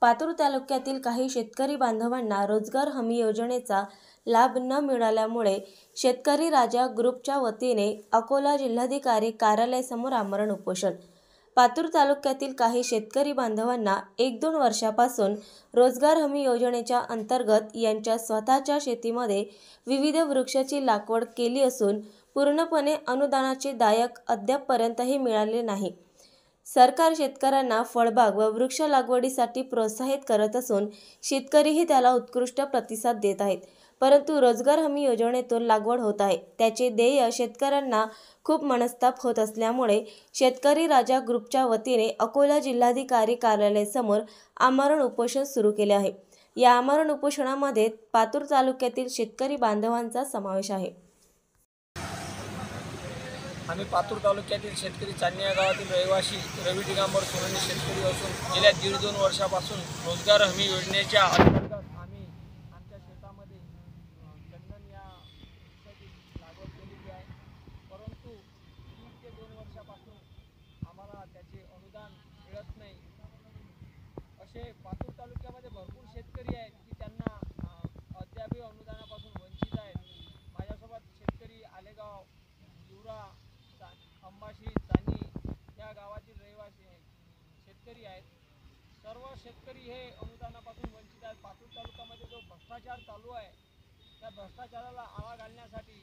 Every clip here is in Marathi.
पातूर तालुक्यातील काही शेतकरी बांधवांना रोजगार हमी योजनेचा लाभ न मिळाल्यामुळे शेतकरी राजा ग्रुपच्या वतीने अकोला जिल्हाधिकारी कार्यालयासमोर आमरण उपोषण। पातूर तालुक्यातील काही शेतकरी बांधवांना 1-2 वर्षापासून रोजगार हमी योजनेच्या अंतर्गत यांच्या स्वतःच्या शेतीमध्ये विविध वृक्षाची लागवड केली असून पूर्णपणे अनुदानाचे दायक अद्यापपर्यंतही मिळाले नाही। सरकार शेतकऱ्यांना फळबाग व वृक्ष लागवडीसाठी प्रोत्साहित करत असून शेतकरीही त्याला उत्कृष्ट प्रतिसाद देत आहेत, परंतु रोजगार हमी योजनेतून लागवड होत आहे त्याचे देय शेतकऱ्यांना खूप मनस्ताप होत असल्यामुळे शेतकरी राजा ग्रुपच्या वतीने अकोला जिल्हाधिकारी कार्यालयासमोर आमरण उपोषण सुरू केले आहे। या आमरण उपोषणामध्ये पातूर तालुक्यातील शेतकरी बांधवांचा समावेश आहे। आम्ही पातूर तालुक्यातील शेतकरी चांदणी या गावातील रहिवासी रवी दिगंबर सोनवणे शेतकरी असून गेल्या 1.5-2 वर्षापासून रोजगार हमी योजनेच्या अंतर्गत आम्ही आमच्या शेतामध्ये चंदन या वृक्षाची लागवड केलेली आहे, परंतु 1 ते 2 वर्षापासून आम्हाला त्याचे अनुदान मिळत नाही। असे पातूर तालुक्यामध्ये भरपूर शेतकरी आहेत की त्यांना अद्यापही अनुदानापासून वंचित आहेत। माझ्यासोबत शेतकरी आलेगाव, युरा, अंबाशी, चानी या गावातील रहिवासी शेतकरी आहेत। सर्व शेतकरी हे अनुदानापासून वंचित आहेत। पातूर तालुक्यामध्ये जो भ्रष्टाचार चालू आहे त्या भ्रष्टाचाराला आळा घालण्यासाठी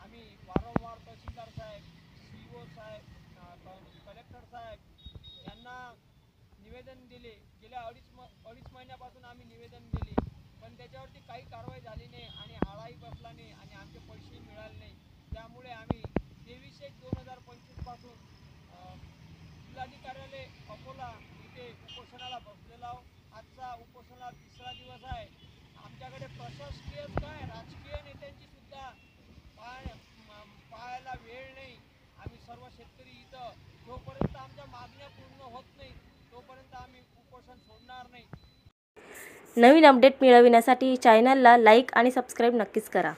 आम्ही वारंवार तहसीलदार साहेब, CEO साहेब, कलेक्टर साहेब यांना निवेदन दिले। गेल्या अडीच महिन्यापासून आम्ही निवेदन दिले, पण त्याच्यावरती काही कारवाई झाली नाही आणि आळाही बसला नाही आणि आमचे पैसेही मिळाले नाही। त्यामुळे आम्ही 23/1/2025 पासून जिल्हाधिकारी अकोला इथे उपोषणाला बसलेलो आहोत। आजचा उपोषणाला 3रा दिवस आहे। आमच्याकडे प्रशासकीय काय राजकीय नेत्यांची सुद्धा पाहायला वेळ नाही। आम्ही सर्व शेतकरी इथं जोपर्यंत आमच्या मागण्या पूर्ण होत नाही तोपर्यंत आम्ही उपोषण सोडणार नाही। नवीन अपडेट मिळविण्यासाठी चॅनलला लाईक आणि सबस्क्राईब नक्कीच करा।